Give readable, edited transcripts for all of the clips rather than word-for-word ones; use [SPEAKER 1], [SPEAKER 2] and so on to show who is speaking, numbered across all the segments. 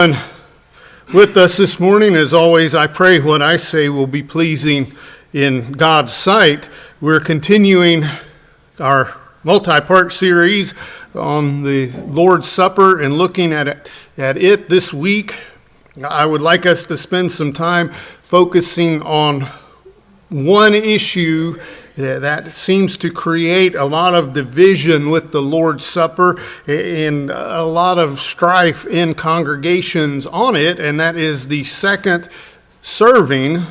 [SPEAKER 1] And with us this morning, as always, I pray what I say will be pleasing in God's sight. We're continuing our multi-part series on the Lord's Supper and looking at it this week. I would like us to spend some time focusing on one issue that seems to create a lot of division with the Lord's Supper and a lot of strife in congregations on it, and that is the second serving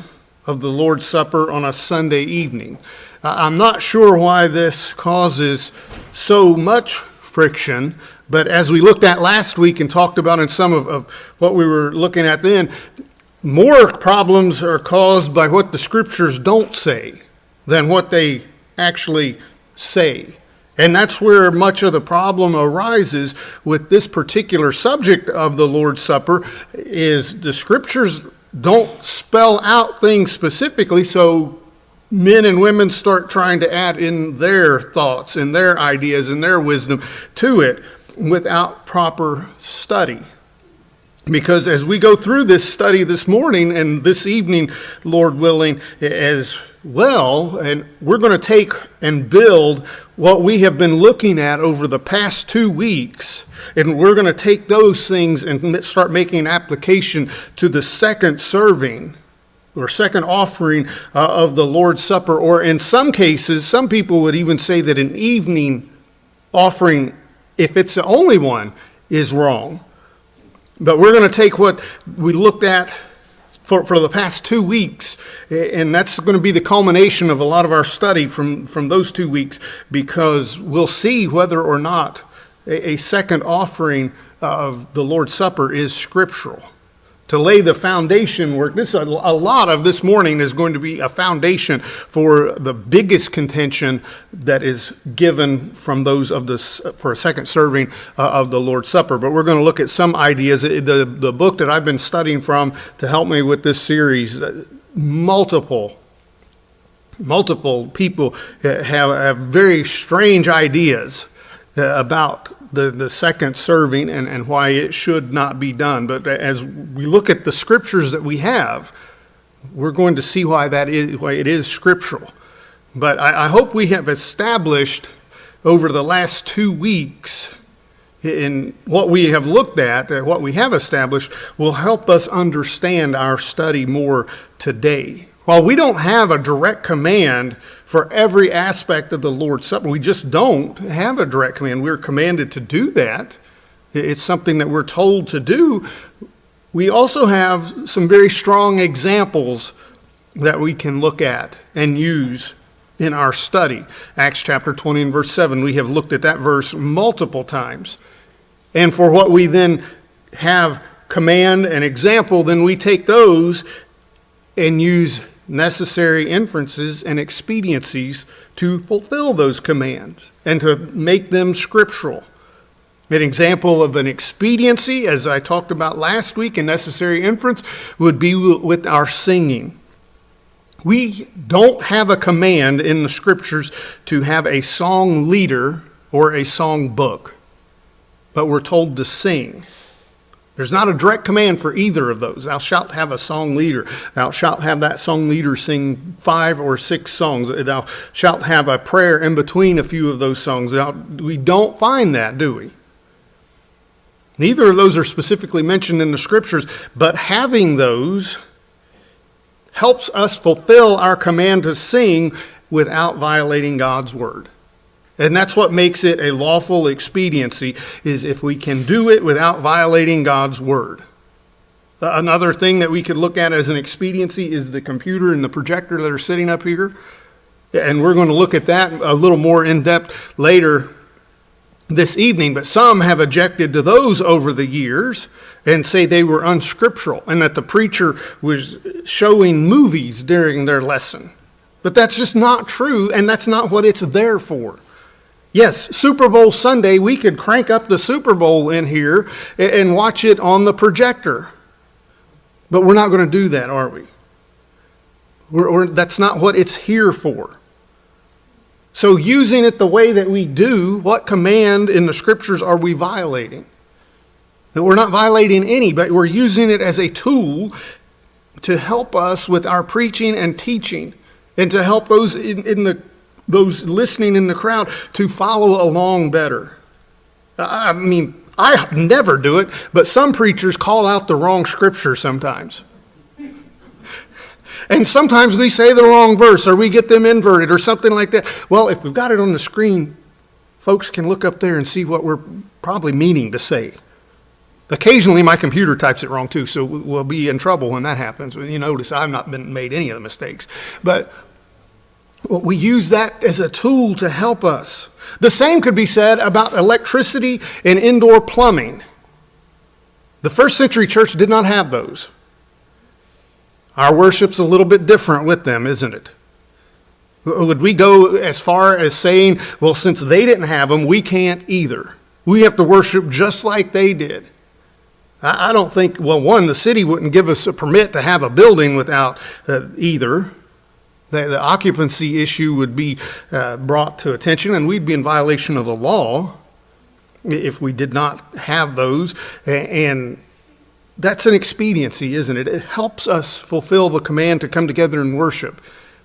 [SPEAKER 1] of the Lord's Supper on a Sunday evening. I'm not sure why this causes so much friction, but as we looked at last week and talked about in some of what we were looking at then, more problems are caused by what the Scriptures don't say than what they actually say. And that's where much of the problem arises with this particular subject of the Lord's Supper, is the Scriptures don't spell out things specifically, so men and women start trying to add in their thoughts and their ideas and their wisdom to it without proper study. Because as we go through this study this morning and this evening, Lord willing, as well, and we're going to take and build what we have been looking at over the past 2 weeks, and we're going to take those things and start making application to the second serving or second offering of the Lord's Supper, or in some cases, some people would even say that an evening offering, if it's the only one, is wrong. But we're going to take what we looked at for the past 2 weeks, and that's going to be the culmination of a lot of our study from those 2 weeks, because we'll see whether or not a second offering of the Lord's Supper is scriptural. To lay the foundation work, a lot of this morning is going to be a foundation for the biggest contention that is given from those of this for a second serving of the Lord's Supper. But we're going to look at some ideas. The book that I've been studying from to help me with this series, multiple people have very strange ideas about the second serving and why it should not be done. But as we look at the scriptures that we have, we're going to see why it is scriptural. But I hope we have established over the last 2 weeks in what we have looked at, what we have established will help us understand our study more today. While we don't have a direct command for every aspect of the Lord's Supper, we just don't have a direct command. We're commanded to do that. It's something that we're told to do. We also have some very strong examples that we can look at and use in our study. Acts chapter 20 and verse 7, we have looked at that verse multiple times. And for what we then have command and example, then we take those and use necessary inferences and expediencies to fulfill those commands and to make them scriptural. An example of an expediency, as I talked about last week, and necessary inference would be with our singing. We don't have a command in the scriptures to have a song leader or a song book, but we're told to sing. There's not a direct command for either of those. Thou shalt have a song leader. Thou shalt have that song leader sing 5 or 6 songs. Thou shalt have a prayer in between a few of those songs. We don't find that, do we? Neither of those are specifically mentioned in the scriptures, but having those helps us fulfill our command to sing without violating God's word. And that's what makes it a lawful expediency, is if we can do it without violating God's word. Another thing that we could look at as an expediency is the computer and the projector that are sitting up here. And we're going to look at that a little more in depth later this evening. But some have objected to those over the years and say they were unscriptural and that the preacher was showing movies during their lesson. But that's just not true, and that's not what it's there for. Yes, Super Bowl Sunday, we could crank up the Super Bowl in here and watch it on the projector. But we're not going to do that, are we? That's not what it's here for. So using it the way that we do, what command in the scriptures are we violating? That we're not violating any, but we're using it as a tool to help us with our preaching and teaching, and to help those those listening in the crowd to follow along better. I mean, I never do it, but some preachers call out the wrong scripture sometimes. And sometimes we say the wrong verse, or we get them inverted or something like that. Well, if we've got it on the screen, folks can look up there and see what we're probably meaning to say. Occasionally my computer types it wrong too, so we'll be in trouble when that happens. You notice I've not made any of the mistakes. But we use that as a tool to help us. The same could be said about electricity and indoor plumbing. The first century church did not have those. Our worship's a little bit different with them, isn't it? Would we go as far as saying, well, since they didn't have them, we can't either? We have to worship just like they did. I don't think, well, one, the city wouldn't give us a permit to have a building without either. The occupancy issue would be brought to attention, and we'd be in violation of the law if we did not have those. And that's an expediency, isn't it? It helps us fulfill the command to come together and worship.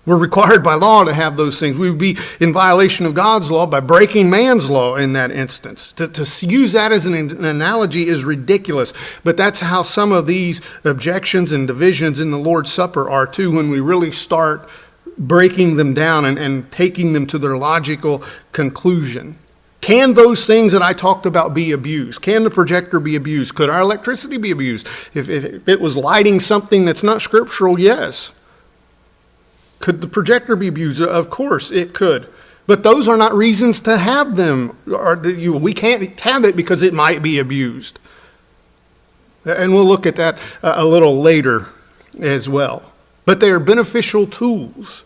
[SPEAKER 1] We're required by law to have those things. We would be in violation of God's law by breaking man's law in that instance. To use that as an analogy is ridiculous, but that's how some of these objections and divisions in the Lord's Supper are too, when we really start breaking them down and taking them to their logical conclusion. Can those things that I talked about be abused? Can the projector be abused? Could our electricity be abused? If it was lighting something that's not scriptural, yes. Could the projector be abused? Of course it could. But those are not reasons to have them. We can't have it because it might be abused. And we'll look at that a little later as well. But they are beneficial tools.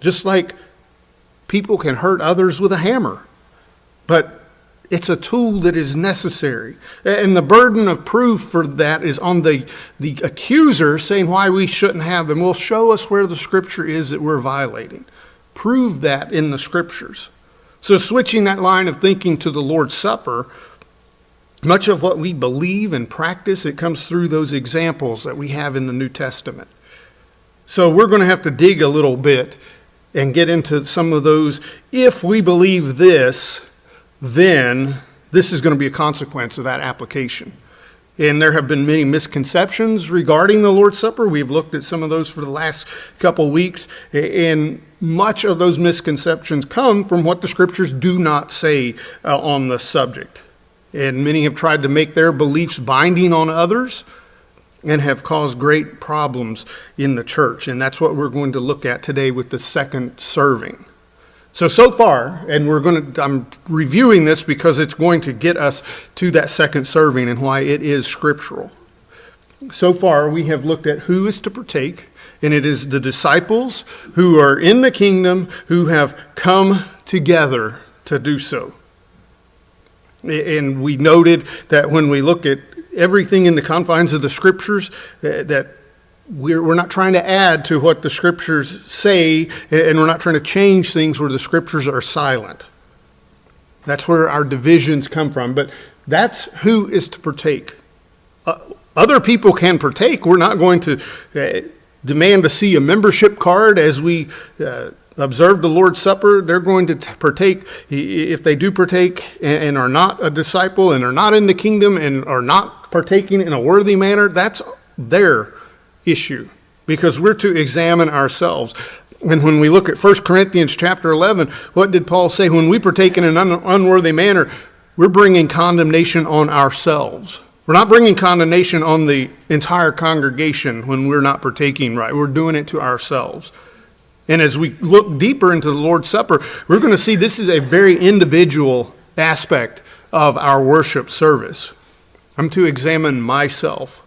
[SPEAKER 1] Just like people can hurt others with a hammer. But it's a tool that is necessary. And the burden of proof for that is on the accuser saying why we shouldn't have them. Will show us where the scripture is that we're violating. Prove that in the scriptures. So switching that line of thinking to the Lord's Supper, much of what we believe and practice, it comes through those examples that we have in the New Testament. So we're going to have to dig a little bit and get into some of those. If we believe this, then this is going to be a consequence of that application. And there have been many misconceptions regarding the Lord's Supper. We've looked at some of those for the last couple weeks, and much of those misconceptions come from what the scriptures do not say on the subject. And many have tried to make their beliefs binding on others and have caused great problems in the church. And that's what we're going to look at today with the second serving. So far, and I'm reviewing this because it's going to get us to that second serving and why it is scriptural. So far, we have looked at who is to partake, and it is the disciples who are in the kingdom who have come together to do so. And we noted that when we look at everything in the confines of the scriptures, that we're not trying to add to what the scriptures say, and we're not trying to change things where the scriptures are silent. That's where our divisions come from, but that's who is to partake. Other people can partake. We're not going to demand to see a membership card as we observe the Lord's Supper. They're going to partake. If they do partake and are not a disciple and are not in the kingdom and are not partaking in a worthy manner, that's their issue, because we're to examine ourselves. And when we look at 1 Corinthians chapter 11, what did Paul say? When we partake in an unworthy manner, we're bringing condemnation on ourselves. We're not bringing condemnation on the entire congregation when we're not partaking right. We're doing it to ourselves. And as we look deeper into the Lord's Supper, we're going to see this is a very individual aspect of our worship service. I'm to examine myself.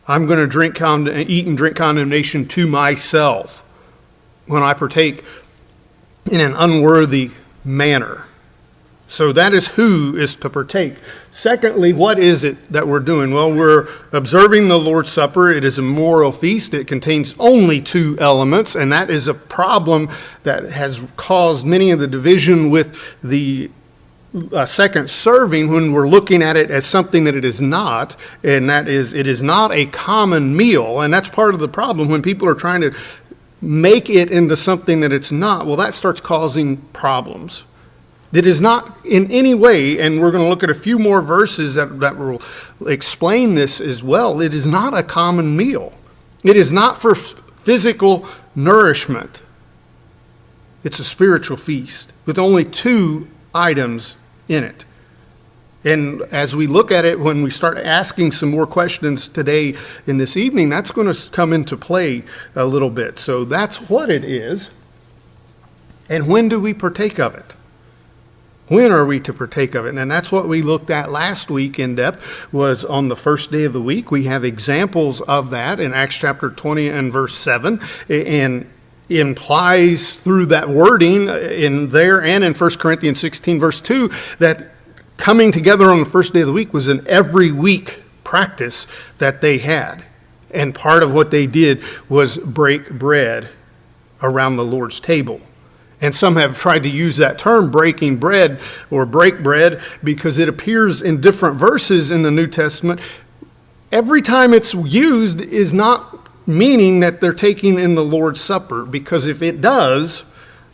[SPEAKER 1] I'm going to eat and drink condemnation to myself when I partake in an unworthy manner. So that is who is to partake. Secondly, what is it that we're doing? Well, we're observing the Lord's Supper. It is a moral feast. It contains only two elements, and that is a problem that has caused many of the division with the a second serving when we're looking at it as something that it is not, and that is, it is not a common meal. And that's part of the problem when people are trying to make it into something that it's not. Well, that starts causing problems. It is not in any way, and we're going to look at a few more verses that will explain this as well. It is not a common meal. It is not for physical nourishment. It's a spiritual feast with only 2 items in it. And as we look at it, when we start asking some more questions today in this evening, that's going to come into play a little bit. So that's what it is. And when do we partake of it? When are we to partake of it? And that's what we looked at last week in depth, was on the first day of the week. We have examples of that in Acts chapter 20 and verse 7, and implies through that wording in there and in 1 Corinthians 16 verse 2 that coming together on the first day of the week was an every week practice that they had. And part of what they did was break bread around the Lord's table. And some have tried to use that term, breaking bread or break bread, because it appears in different verses in the New Testament. Every time it's used is not meaning that they're taking in the Lord's Supper, because if it does,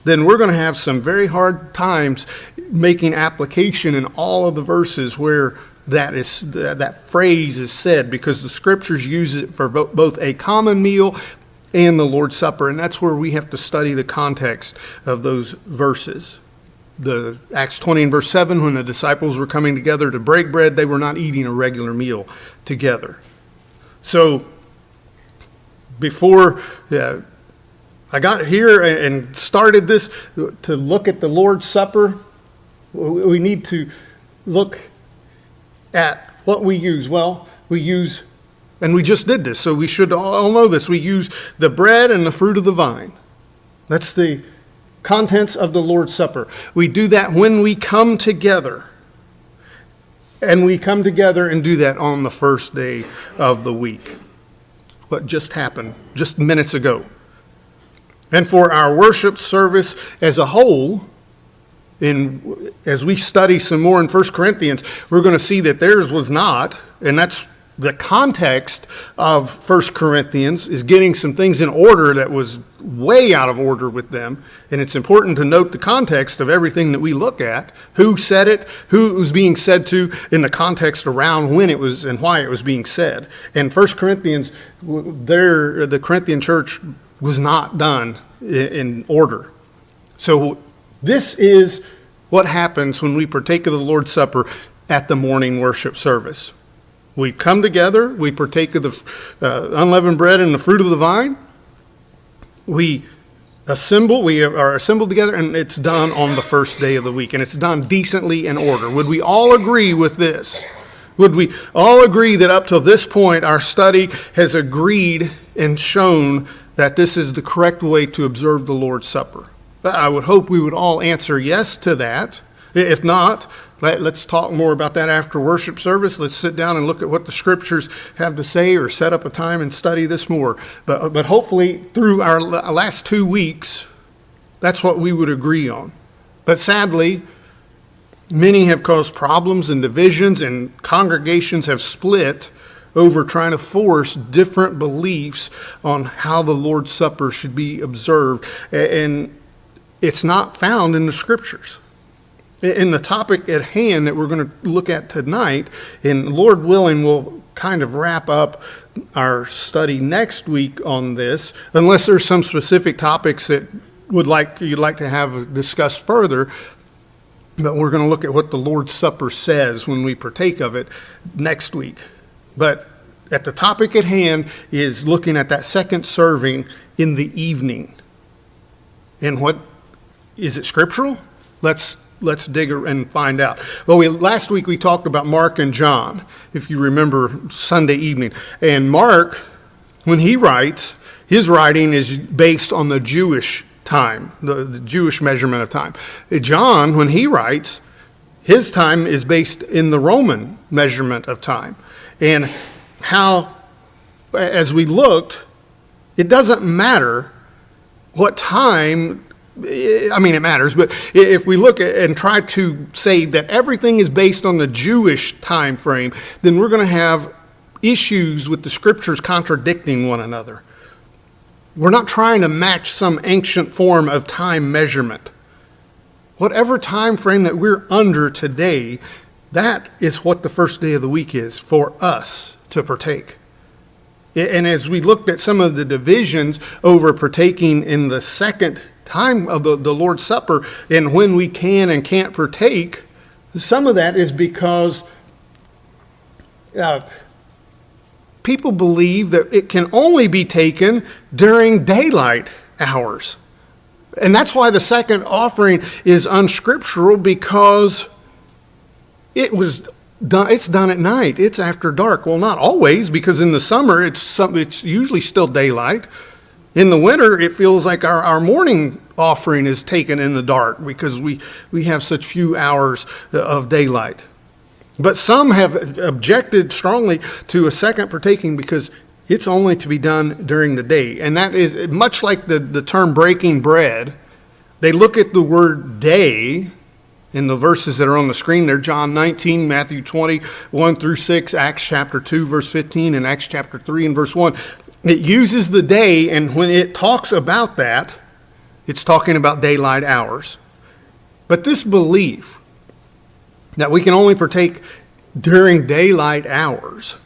[SPEAKER 1] then we're going to have some very hard times making application in all of the verses where that phrase is said, because the Scriptures use it for both a common meal and the Lord's Supper, and that's where we have to study the context of those verses. The Acts 20 and verse 7, when the disciples were coming together to break bread, they were not eating a regular meal together. So before I got here and started this to look at the Lord's Supper, we need to look at what we use. Well, we use, and we just did this, so we should all know this. We use the bread and the fruit of the vine. That's the contents of the Lord's Supper. We do that when we come together. And we come together and do that on the first day of the week. What just happened just minutes ago. And for our worship service as a whole, as we study some more in 1 Corinthians, we're going to see that theirs was not, and that's the context of 1 Corinthians, is getting some things in order that was way out of order with them. And it's important to note the context of everything that we look at, who said it, who it was being said to, in the context around when it was and why it was being said. And 1 Corinthians, the Corinthian church was not done in order. So this is what happens when we partake of the Lord's Supper at the morning worship service. We come together, we partake of the unleavened bread and the fruit of the vine. We are assembled together, and it's done on the first day of the week, and it's done decently in order. Would we all agree with this? Would we all agree that up to this point our study has agreed and shown that this is the correct way to observe the Lord's Supper? I would hope we would all answer yes to that. If not, let's talk more about that after worship service. Let's sit down and look at what the Scriptures have to say, or set up a time and study this more. But hopefully through our last 2 weeks, that's what we would agree on. But sadly, many have caused problems and divisions, and congregations have split over trying to force different beliefs on how the Lord's Supper should be observed. And it's not found in the Scriptures. In the topic at hand that we're going to look at tonight, and Lord willing, we'll kind of wrap up our study next week on this, unless there's some specific topics that you'd like to have discussed further. But we're going to look at what the Lord's Supper says when we partake of it next week. But at the topic at hand is looking at that second serving in the evening. And what is it scriptural? Let's dig and find out. Well, last week we talked about Mark and John, if you remember, Sunday evening. And Mark, when he writes, his writing is based on the Jewish time, the Jewish measurement of time. John, when he writes, his time is based in the Roman measurement of time. And how, as we looked, it doesn't matter what time I mean, it matters, but if we look at and try to say that everything is based on the Jewish time frame, then we're going to have issues with the scriptures contradicting one another. We're not trying to match some ancient form of time measurement. Whatever time frame that we're under today, that is what the first day of the week is for us to partake. And as we looked at some of the divisions over partaking in the second time of the Lord's Supper and when we can and can't partake, some of that is because people believe that it can only be taken during daylight hours. And that's why the second offering is unscriptural, because it's done at night. It's after dark. Well, not always, because in the summer it's usually still daylight. In the winter, it feels like our morning offering is taken in the dark because we have such few hours of daylight. But some have objected strongly to a second partaking because it's only to be done during the day. And that is much like the term breaking bread. They look at the word day in the verses that are on the screen there, John 19, Matthew 20, 1 through 6, Acts chapter 2, verse 15, and Acts chapter 3 and verse 1. It uses the day, and when it talks about that, it's talking about daylight hours. But this belief that we can only partake during daylight hours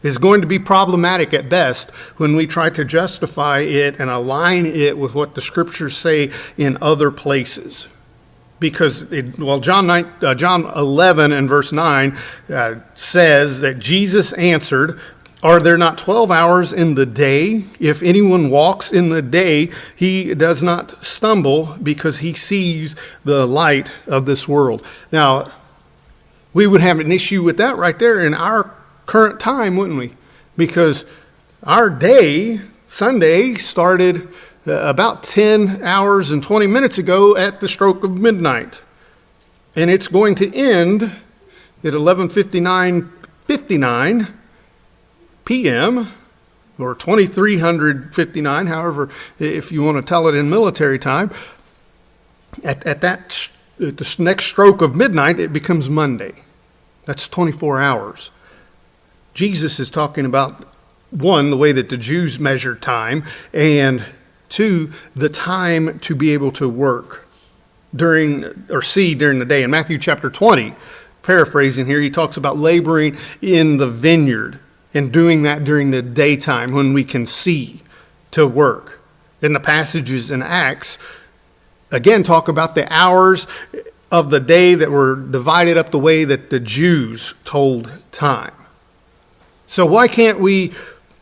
[SPEAKER 1] is going to be problematic at best when we try to justify it and align it with what the scriptures say in other places. Because, John 11 and verse 9 says that Jesus answered, "Are there not 12 hours in the day? If anyone walks in the day, he does not stumble because he sees the light of this world." Now, we would have an issue with that right there in our current time, wouldn't we? Because our day, Sunday, started about 10 hours and 20 minutes ago at the stroke of midnight. And it's going to end at 11:59 p.m. or 2359, however, if you want to tell it in military time. At the next stroke of midnight, it becomes Monday. That's 24 hours. Jesus is talking about, one, the way that the Jews measured time, and two, the time to be able to work during the day. In Matthew chapter 20, paraphrasing here, he talks about laboring in the vineyard and doing that during the daytime when we can see to work. In the passages in Acts, again, talk about the hours of the day that were divided up the way that the Jews told time. So why can't we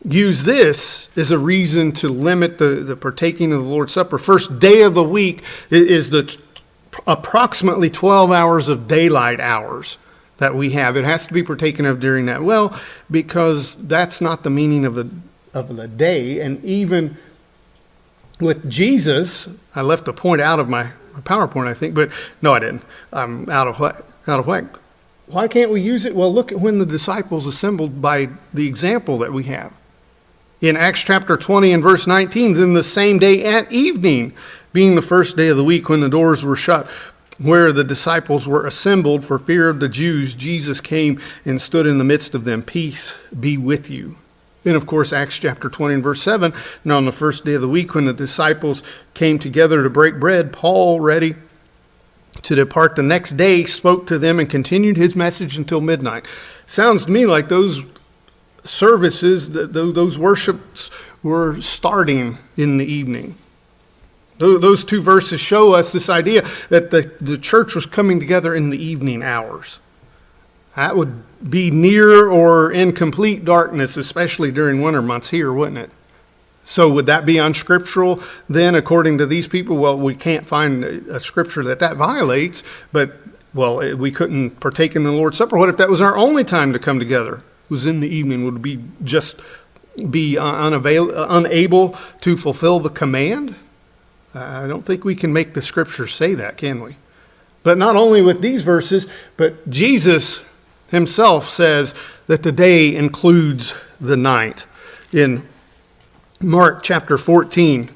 [SPEAKER 1] use this as a reason to limit the partaking of the Lord's Supper? First day of the week is the approximately 12 hours of daylight hours that we have. It has to be partaken of during that. Well, because that's not the meaning of the day. And even with Jesus, I left a point out of my PowerPoint, I think, but no, I didn't. I'm out of whack. Why can't we use it? Well, look at when the disciples assembled by the example that we have. In Acts chapter 20 and verse 19, then the same day at evening, being the first day of the week when the doors were shut, where the disciples were assembled for fear of the Jews, Jesus came and stood in the midst of them. Peace be with you. Then, of course, Acts chapter 20 and verse 7, and on the first day of the week when the disciples came together to break bread, Paul, ready to depart the next day, spoke to them and continued his message until midnight. Sounds to me like those services, those worships were starting in the evening. Those two verses show us this idea that the church was coming together in the evening hours. That would be near or in complete darkness, especially during winter months here, wouldn't it? So would that be unscriptural then, according to these people? Well, we can't find a scripture that violates, but, well, we couldn't partake in the Lord's Supper. What if that was our only time to come together? It was in the evening. Would we just be unable to fulfill the command? I don't think we can make the scriptures say that, can we? But not only with these verses, but Jesus himself says that the day includes the night. In Mark chapter 14,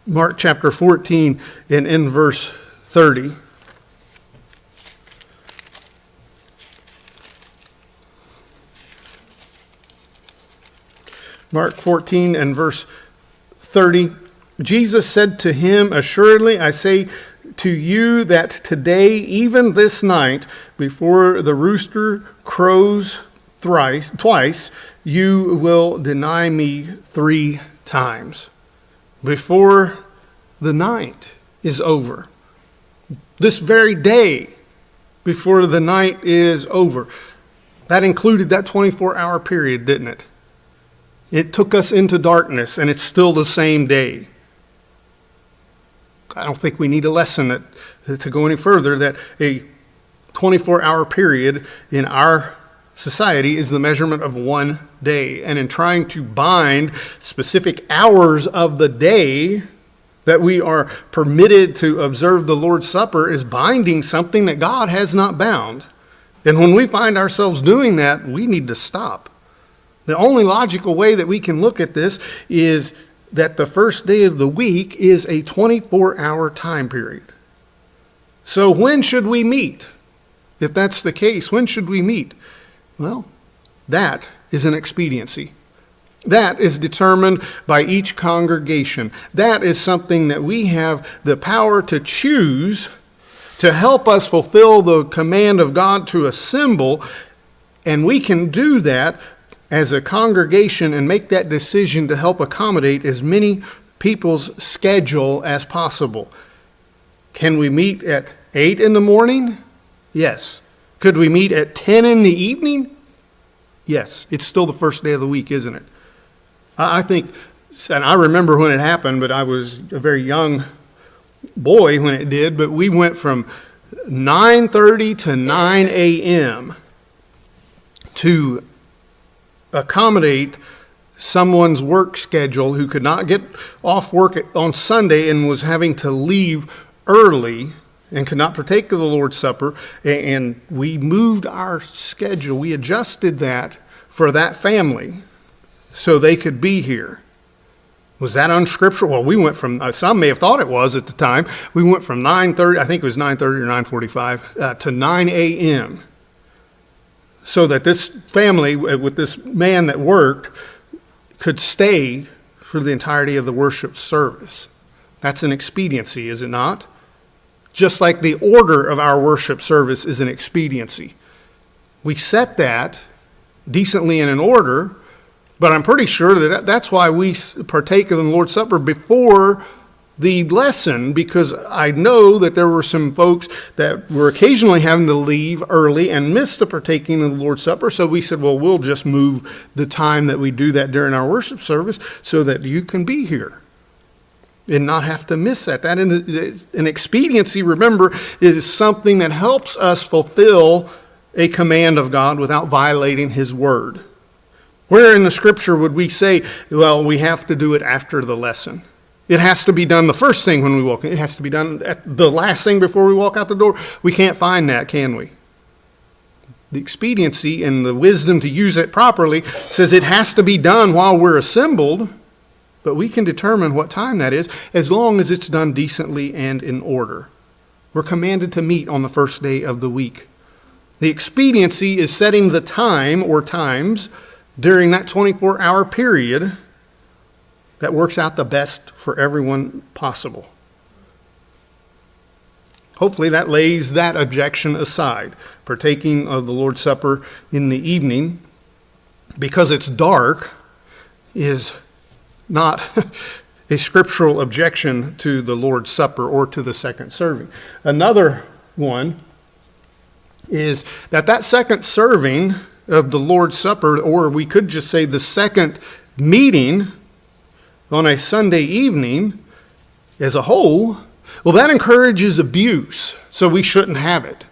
[SPEAKER 1] Mark chapter 14 and in verse 30. Mark 14 and verse 30. Jesus said to him, "Assuredly, I say to you that today, even this night, before the rooster crows twice, you will deny me 3 times." Before the night is over. This very day, before the night is over. That included that 24-hour period, didn't it? It took us into darkness, and it's still the same day. I don't think we need a lesson to go any further that a 24-hour period in our society is the measurement of one day. And in trying to bind specific hours of the day that we are permitted to observe the Lord's Supper is binding something that God has not bound. And when we find ourselves doing that, we need to stop. The only logical way that we can look at this is that the first day of the week is a 24-hour time period. So when should we meet? If that's the case, when should we meet? Well, that is an expediency. That is determined by each congregation. That is something that we have the power to choose to help us fulfill the command of God to assemble, and we can do that as a congregation and make that decision to help accommodate as many people's schedule as possible. Can we meet at 8 in the morning? Yes. Could we meet at 10 in the evening? Yes. It's still the first day of the week, isn't it? I think, and I remember when it happened, but I was a very young boy when it did, but we went from 9:30 to 9 a.m. to accommodate someone's work schedule who could not get off work on Sunday and was having to leave early and could not partake of the Lord's Supper. And we moved our schedule. We adjusted that for that family so they could be here. Was that unscriptural? Well, we went from, some may have thought it was at the time, we went from 9:30, I think it was 9:30 or 9:45, to 9 a.m., so that this family with this man that worked could stay for the entirety of the worship service. That's an expediency, is it not? Just like the order of our worship service is an expediency. We set that decently and in order, but I'm pretty sure that that's why we partake of the Lord's Supper before the lesson, because I know that there were some folks that were occasionally having to leave early and miss the partaking of the Lord's Supper. So we said, well, we'll just move the time that we do that during our worship service so that you can be here and not have to miss that. That an expediency, remember, is something that helps us fulfill a command of God without violating His word. Where in the scripture would we say, well, we have to do it after the lesson? It has to be done the first thing when we walk in. It has to be done at the last thing before we walk out the door. We can't find that, can we? The expediency and the wisdom to use it properly says it has to be done while we're assembled, but we can determine what time that is as long as it's done decently and in order. We're commanded to meet on the first day of the week. The expediency is setting the time or times during that 24-hour period that works out the best for everyone possible. Hopefully that lays that objection aside. Partaking of the Lord's Supper in the evening, because it's dark, is not a scriptural objection to the Lord's Supper or to the second serving. Another one is that second serving of the Lord's Supper, or we could just say the second meeting on a Sunday evening as a whole, well, that encourages abuse, so we shouldn't have it.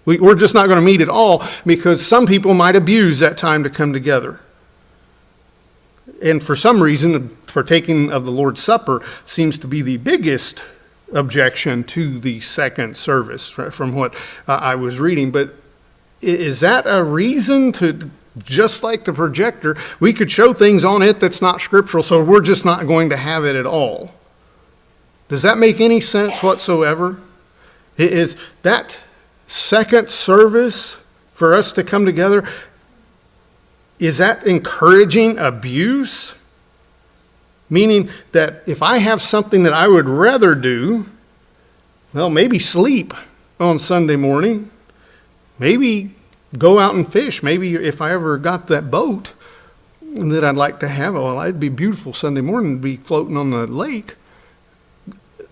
[SPEAKER 1] We're just not going to meet at all because some people might abuse that time to come together. And for some reason, partaking of the Lord's Supper seems to be the biggest objection to the second service from what I was reading. But is that a reason to, just like the projector, we could show things on it that's not scriptural, so we're just not going to have it at all? Does that make any sense whatsoever? Is that second service for us to come together, is that encouraging abuse? Meaning that if I have something that I would rather do, well, maybe sleep on Sunday morning, maybe go out and fish. Maybe if I ever got that boat that I'd like to have, well, it'd be beautiful Sunday morning to be floating on the lake.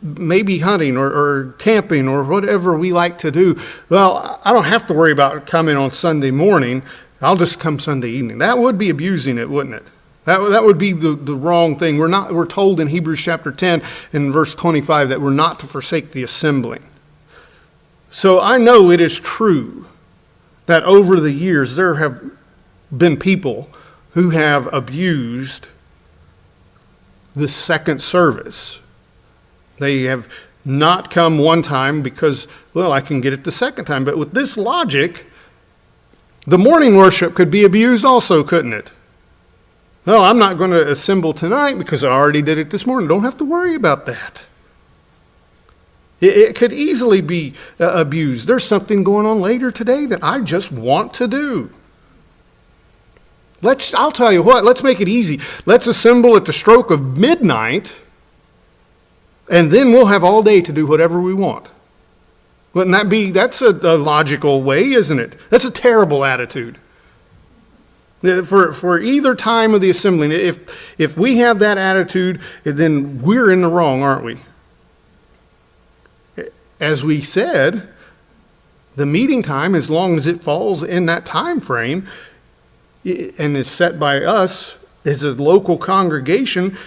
[SPEAKER 1] Maybe hunting or camping or whatever we like to do. Well, I don't have to worry about coming on Sunday morning. I'll just come Sunday evening. That would be abusing it, wouldn't it? That would be the wrong thing. We're told in Hebrews chapter 10 and verse 25 that we're not to forsake the assembling. So I know it is true that over the years there have been people who have abused the second service. They have not come one time because, well, I can get it the second time. But with this logic, the morning worship could be abused also, couldn't it? Well, I'm not going to assemble tonight because I already did it this morning. Don't have to worry about that. It could easily be abused. There's something going on later today that I just want to do. I'll tell you what, let's make it easy. Let's assemble at the stroke of midnight, and then we'll have all day to do whatever we want. Wouldn't that be, that's a logical way, isn't it? That's a terrible attitude. For either time of the assembling, if we have that attitude, then we're in the wrong, aren't we? As we said, the meeting time, as long as it falls in that time frame and is set by us as a local congregation,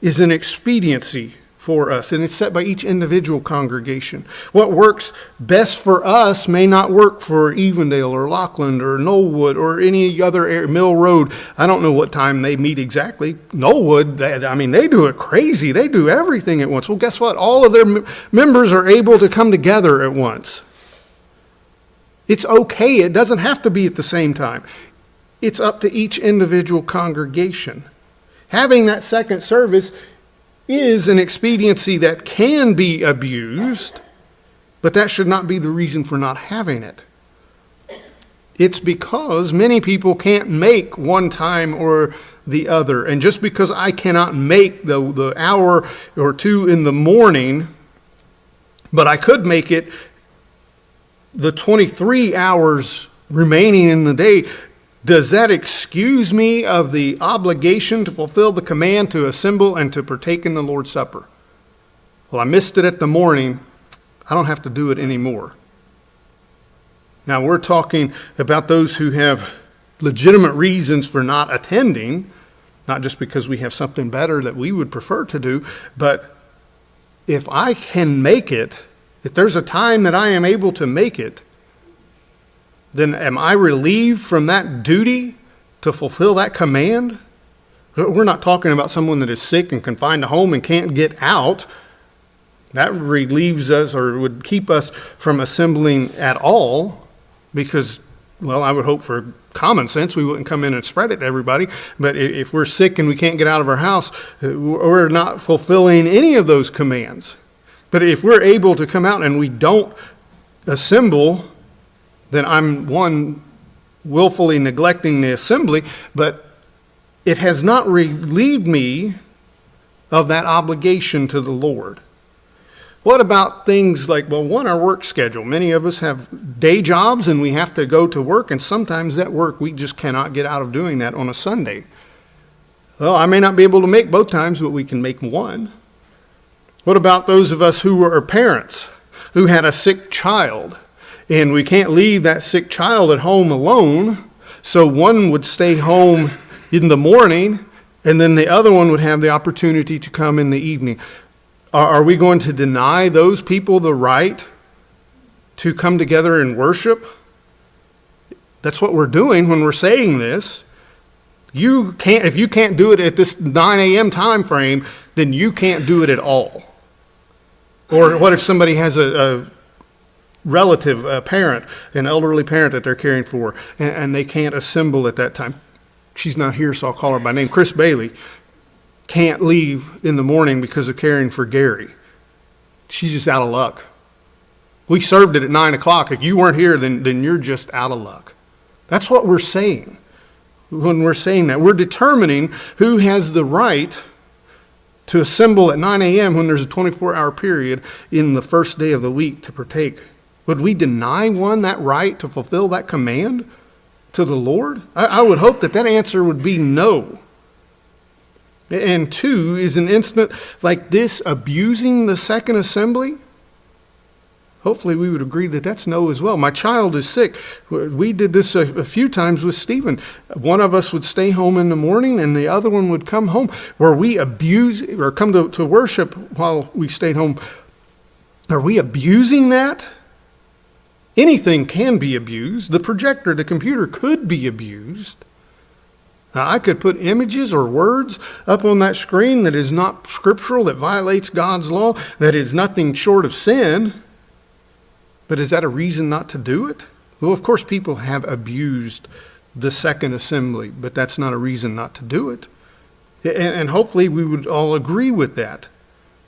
[SPEAKER 1] is an expediency for us, and it's set by each individual congregation. What works best for us may not work for Evendale or Lockland or Knollwood or any other area, Mill Road. I don't know what time they meet exactly. Knollwood, they do it crazy. They do everything at once. Well, guess what? All of their members are able to come together at once. It's okay. It doesn't have to be at the same time. It's up to each individual congregation. Having that second service is an expediency that can be abused, but that should not be the reason for not having it. It's because many people can't make one time or the other. And just because I cannot make the hour or two in the morning, but I could make it the 23 hours remaining in the day, does that excuse me of the obligation to fulfill the command to assemble and to partake in the Lord's Supper? Well, I missed it at the morning. I don't have to do it anymore. Now, we're talking about those who have legitimate reasons for not attending, not just because we have something better that we would prefer to do, but if I can make it, if there's a time that I am able to make it, then am I relieved from that duty to fulfill that command? We're not talking about someone that is sick and confined to home and can't get out. That relieves us or would keep us from assembling at all because, well, I would hope for common sense we wouldn't come in and spread it to everybody. But if we're sick and we can't get out of our house, we're not fulfilling any of those commands. But if we're able to come out and we don't assemble, then I'm, one, willfully neglecting the assembly, but it has not relieved me of that obligation to the Lord. What about things like, well, one, our work schedule. Many of us have day jobs and we have to go to work, and sometimes that work we just cannot get out of doing that on a Sunday. Well, I may not be able to make both times, but we can make one. What about those of us who are parents, who had a sick child? And we can't leave that sick child at home alone, so one would stay home in the morning, and then the other one would have the opportunity to come in the evening. Are we going to deny those people the right to come together and worship? That's what we're doing when we're saying this. If you can't do it at this 9 a.m. time frame, then you can't do it at all. Or what if somebody has a relative, a parent, an elderly parent that they're caring for, and they can't assemble at that time? She's not here, so I'll call her by name. Chris Bailey can't leave in the morning because of caring for Gary. she's just out of luck. We served it at 9 o'clock. If you weren't here, then you're just out of luck. That's what we're saying when we're saying that. We're determining who has the right to assemble at 9 a.m. when there's a 24-hour period in the first day of the week to partake. Would we deny one that right to fulfill that command to the Lord? I would hope that answer would be no. And 2, is an instant like this abusing the second assembly? Hopefully we would agree that that's no as well. My child is sick. We did this a few times with Stephen. One of us would stay home in the morning and the other one would come home, where we abuse or come to worship while we stayed home. Are we abusing that? Anything can be abused. The projector, the computer could be abused. Now, I could put images or words up on that screen that is not scriptural, that violates God's law, that is nothing short of sin. But is that a reason not to do it? Well, of course, people have abused the second assembly, but that's not a reason not to do it. And hopefully we would all agree with that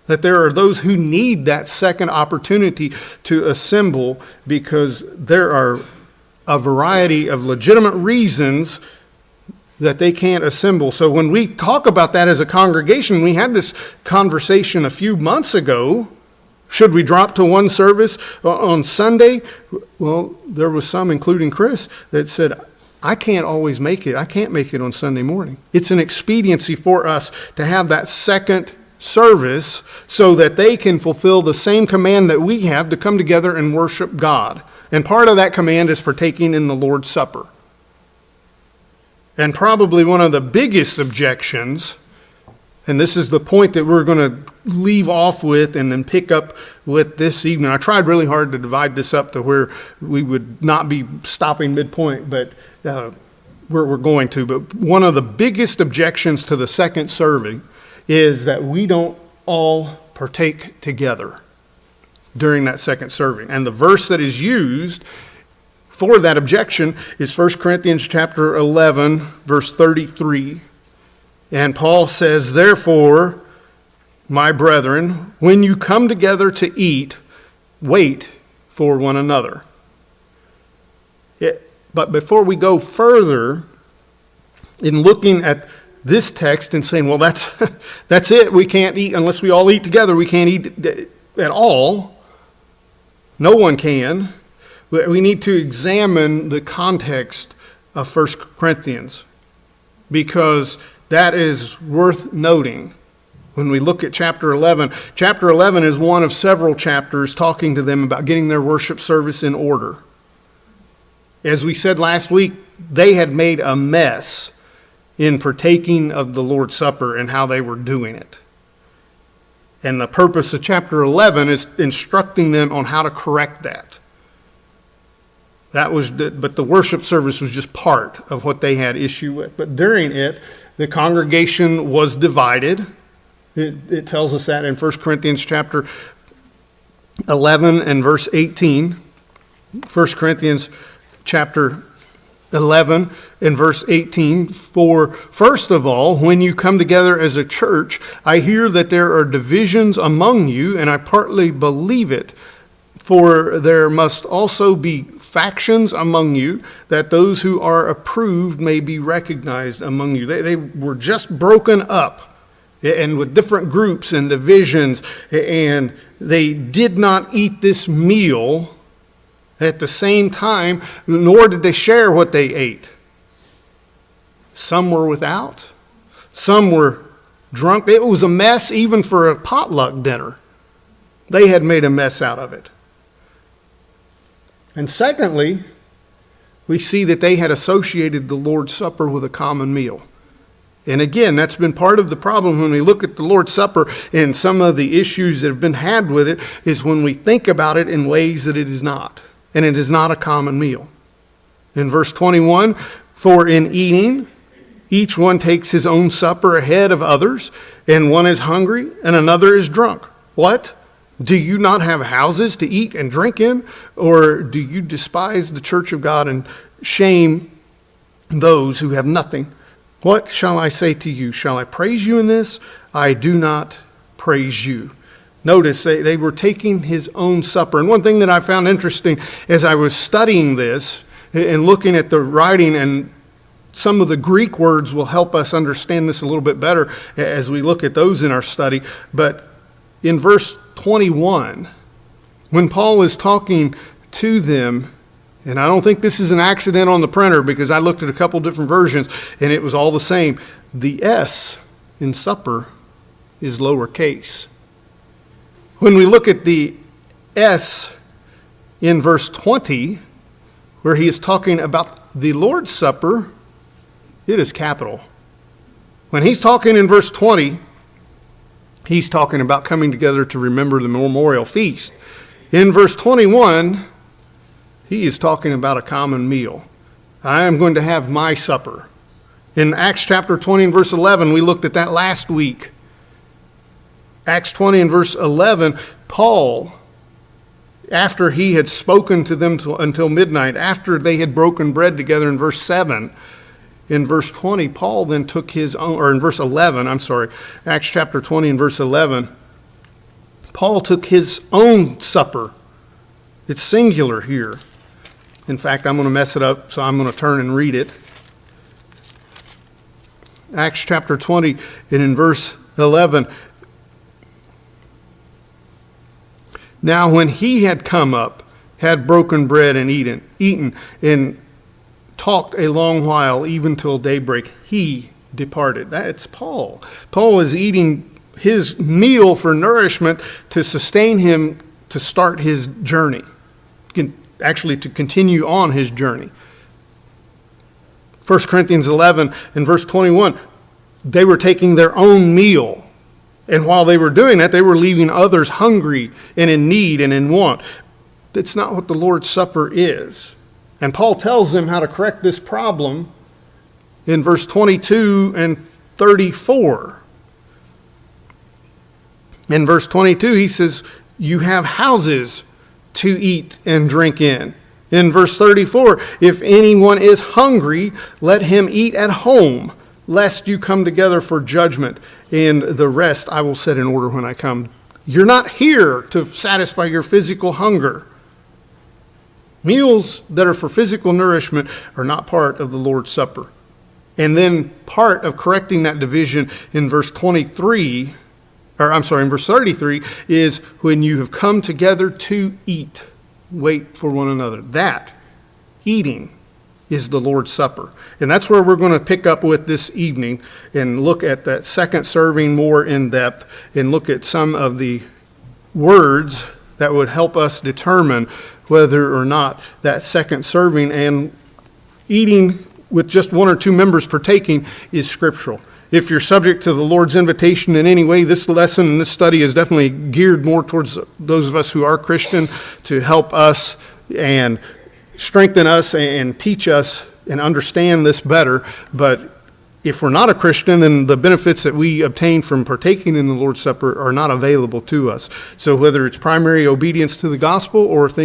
[SPEAKER 1] there are those who need that second opportunity to assemble because there are a variety of legitimate reasons that they can't assemble. So when we talk about that as a congregation, we had this conversation a few months ago. Should we drop to one service on Sunday? Well, there was some, including Chris, that said, I can't always make it. I can't make it on Sunday morning. It's an expediency for us to have that second service so that they can fulfill the same command that we have to come together and worship God. And part of that command is partaking in the Lord's Supper. And probably one of the biggest objections, and this is the point that we're going to leave off with and then pick up with this evening. I tried really hard to divide this up to where we would not be stopping midpoint, but we're going to. But one of the biggest objections to the second serving is that we don't all partake together during that second serving. And the verse that is used for that objection is 1 Corinthians chapter 11, verse 33. And Paul says, therefore, my brethren, when you come together to eat, wait for one another. But before we go further in looking at this text and saying, well, that's it. We can't eat unless we all eat together. We can't eat at all. No one can. We need to examine the context of 1 Corinthians because that is worth noting. When we look at chapter 11, chapter 11 is one of several chapters talking to them about getting their worship service in order. As we said last week, they had made a mess in partaking of the Lord's Supper and how they were doing it. And the purpose of chapter 11 is instructing them on how to correct that. But the worship service was just part of what they had issue with. But during it, the congregation was divided. It tells us that in 1 Corinthians chapter 11 and verse 18. 1 Corinthians chapter 11 and verse 18. For first of all, when you come together as a church, I hear that there are divisions among you, and I partly believe it. For there must also be factions among you, that those who are approved may be recognized among you. They were just broken up and with different groups and divisions, and they did not eat this meal at the same time, nor did they share what they ate. Some were without, some were drunk. It was a mess even for a potluck dinner. They had made a mess out of it. And secondly, we see that they had associated the Lord's Supper with a common meal. And again, that's been part of the problem when we look at the Lord's Supper and some of the issues that have been had with it is when we think about it in ways that it is not. And it is not a common meal. In verse 21, for in eating, each one takes his own supper ahead of others, and one is hungry and another is drunk. What? Do you not have houses to eat and drink in? Or do you despise the church of God and shame those who have nothing? What shall I say to you? Shall I praise you in this? I do not praise you. Notice they were taking his own supper. And one thing that I found interesting as I was studying this and looking at the writing, and some of the Greek words will help us understand this a little bit better as we look at those in our study. But in verse 21, when Paul is talking to them, and I don't think this is an accident on the printer because I looked at a couple different versions and it was all the same. The S in supper is lowercase. When we look at the S in verse 20, where he is talking about the Lord's Supper, it is capital. When he's talking in verse 20, he's talking about coming together to remember the memorial feast. In verse 21, he is talking about a common meal. I am going to have my supper. In Acts chapter 20 and verse 11, we looked at that last week. Acts 20 and verse 11, Paul, after he had spoken to them until midnight, after they had broken bread together in verse 7, in verse 20, Paul then took his own, or in verse 11, Acts chapter 20 and verse 11, Paul took his own supper. It's singular here. In fact, I'm going to mess it up, so I'm going to turn and read it. Acts chapter 20 and in verse 11, now when he had come up, had broken bread and eaten, and talked a long while, even till daybreak, he departed. That's Paul. Paul is eating his meal for nourishment to sustain him to start his journey, actually to continue on his journey. 1 Corinthians 11 and verse 21, they were taking their own meal. And while they were doing that, they were leaving others hungry and in need and in want. That's not what the Lord's Supper is. And Paul tells them how to correct this problem in verse 22 and 34. In verse 22, he says, you have houses to eat and drink in. In verse 34, if anyone is hungry, let him eat at home, lest you come together for judgment, and the rest I will set in order when I come. You're not here to satisfy your physical hunger. Meals that are for physical nourishment are not part of the Lord's Supper. And then part of correcting that division in verse 33, in verse 33, is when you have come together to eat, wait for one another. That, eating, is the Lord's Supper. And that's where we're going to pick up with this evening and look at that second serving more in depth and look at some of the words that would help us determine whether or not that second serving and eating with just one or two members partaking is scriptural. If you're subject to the Lord's invitation in any way, this lesson and this study is definitely geared more towards those of us who are Christian to help us and strengthen us and teach us and understand this better. But if we're not a Christian, then the benefits that we obtain from partaking in the Lord's Supper are not available to us. So whether it's primary obedience to the gospel or things